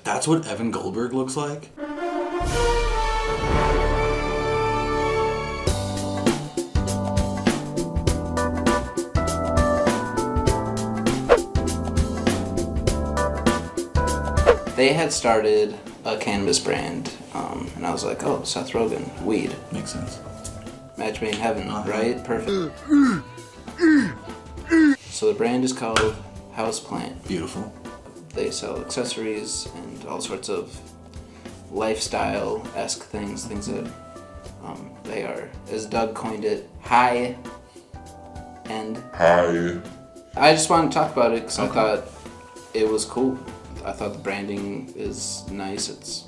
That's what Evan Goldberg looks like? They had started a cannabis brand, and I was like, oh, Seth Rogen, weed. Makes sense. Match made in heaven, right? Perfect. So the brand is called Houseplant. Beautiful. They sell accessories and all sorts of lifestyle-esque things that they are, as Doug coined it, high-end. High. I just wanted to talk about it because I thought it was cool. I thought the branding is nice. It's.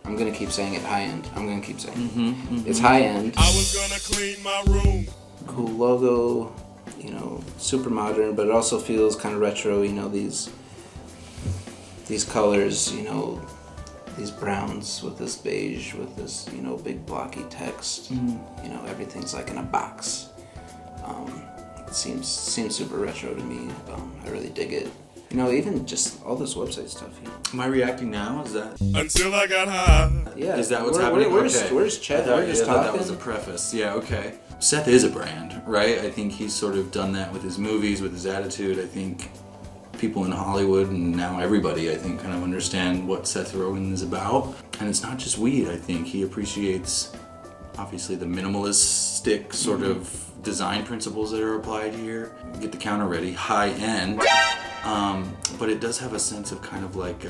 I'm gonna keep saying it high-end. I'm gonna keep saying it. It's high-end. I was gonna clean my room. Cool logo, you know, super modern, but it also feels kind of retro. You know, these colors, you know, these browns with this beige, with this, you know, big blocky text. You know, everything's like in a box. It seems super retro to me. I really dig it. You know, even just all this website stuff. You know. Am I reacting now? Is that? Until I got high. Yeah. Is that what's happening? Where's Chet? We're just talking. That was a preface. Yeah. Okay. Seth is a brand, right? I think he's sort of done that with his movies, with his attitude. I think people in Hollywood and now everybody, I think, kind of understand what Seth Rogen is about. And it's not just weed. I think he appreciates, obviously, the minimalistic sort of design principles that are applied here. Get the counter ready, high end. But it does have a sense of kind of like,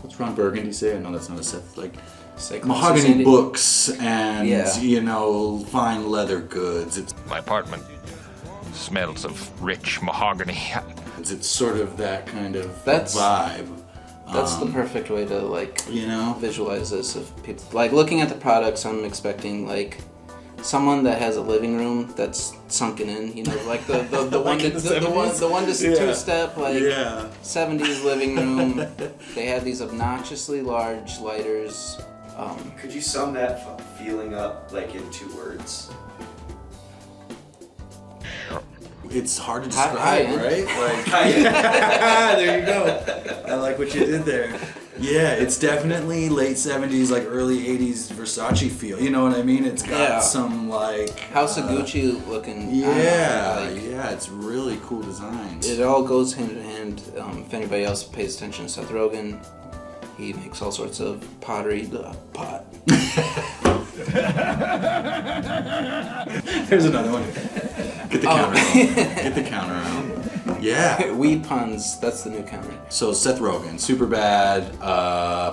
what's Ron Burgundy say? I know that's not a Seth, like mahogany books and, you know, fine leather goods. My apartment smells of rich mahogany. It's sort of that kind of vibe. That's the perfect way to, like, you know, visualize this. If people like looking at the products, I'm expecting like someone that has a living room that's sunken in, you know, like the one to two step, like 70s living room. They had these obnoxiously large lighters. Could you sum that feeling up like in 2 words? It's hard to describe, right? Like, there you go. I like what you did there. Yeah, it's definitely late 70s, like early 80s Versace feel. You know what I mean? It's got some like House of Gucci looking. Yeah, it's really cool designs. It all goes hand in hand. If anybody else pays attention to Seth Rogen, he makes all sorts of pottery. Pot. There's another one. Get the counter out. Get the counter out. Yeah. Weed puns, that's the new counter. So Seth Rogen, Superbad,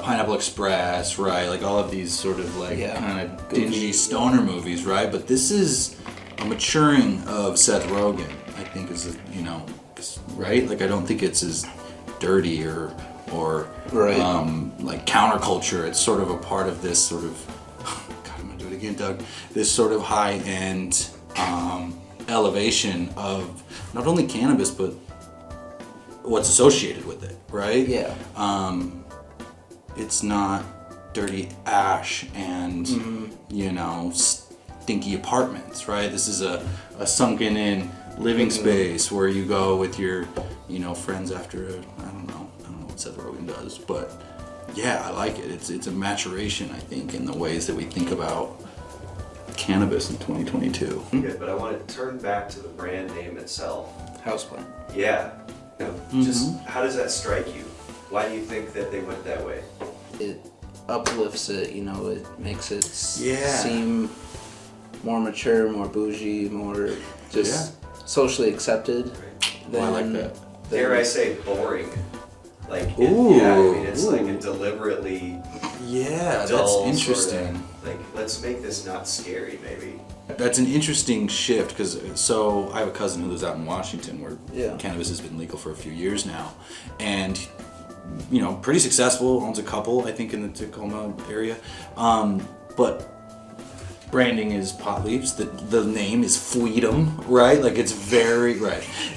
Pineapple Express, right? Like all of these sort of like kind of dingy stoner movies, right? But this is a maturing of Seth Rogen, I think is, you know, right? Like I don't think it's as dirty or like counterculture. It's sort of a part of this sort of, God, I'm gonna do it again, Doug. This sort of high-end elevation of not only cannabis but what's associated with it, right? Yeah. It's not dirty ash and you know, stinky apartments, right? This is a sunken in living space where you go with your, you know, friends after I don't know what Seth Rogen does, but yeah, I like it. It's a maturation, I think, in the ways that we think about cannabis in 2022. Good, but I want to turn back to the brand name itself. Houseplant. Yeah. You know, just how does that strike you? Why do you think that they went that way? It uplifts it, you know, it makes it seem more mature, more bougie, more just socially accepted. Right. I like that. Dare I say boring? Like, I mean, it's like a deliberately that's dull interesting. Sort of, like, let's make this not scary, maybe. That's an interesting shift because I have a cousin who lives out in Washington where cannabis has been legal for a few years now, and you know, pretty successful, owns a couple, I think, in the Tacoma area, but branding is pot leaves. The name is Freedom, right? Like it's very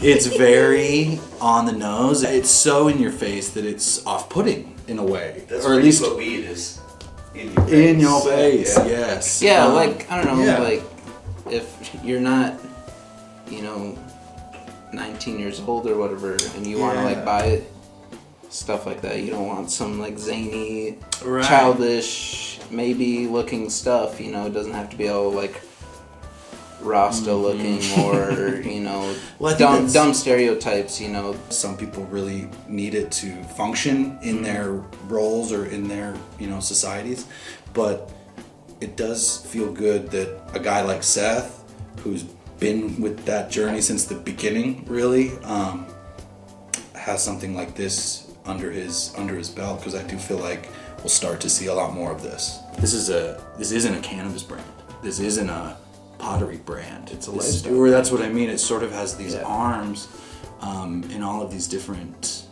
It's very on the nose. It's so in your face that it's off-putting in a way, That's or at least what weed is. In your face, yes. Yeah, like, I don't know, like, if you're not, you know, 19 years old or whatever, and you want to, like, buy it, stuff like that. You don't want some like zany, Right. childish, maybe looking stuff. You know, it doesn't have to be all like Rasta looking or you know Well, I think dumb stereotypes. You know, some people really need it to function in their roles or in their, you know, societies, but it does feel good that a guy like Seth, who's been with that journey since the beginning, really, has something like this under his belt, because I do feel like we'll start to see a lot more of this. This isn't a cannabis brand. This isn't a pottery brand. It's a lifestyle. Or that's what I mean. It sort of has these arms in all of these different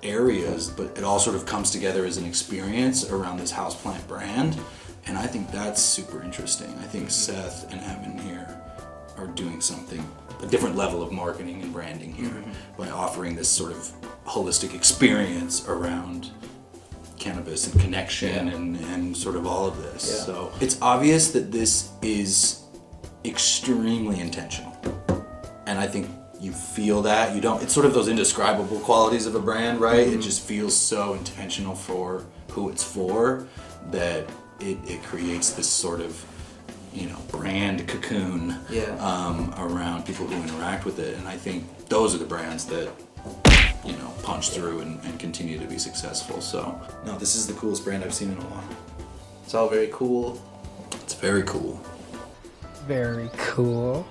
areas, but it all sort of comes together as an experience around this Houseplant brand, and I think that's super interesting. I think Seth and Evan here are doing something, a different level of marketing and branding here by offering this sort of holistic experience around cannabis and connection and sort of all of this. Yeah. So it's obvious that this is extremely intentional, and I think you feel that. You don't, it's sort of those indescribable qualities of a brand, right? It just feels so intentional for who it's for that it creates this sort of, you know, brand cocoon around people who interact with it. And I think those are the brands that, you know, punch through and continue to be successful. So, no, this is the coolest brand I've seen in a while. it's all very cool. It's very cool. Very cool.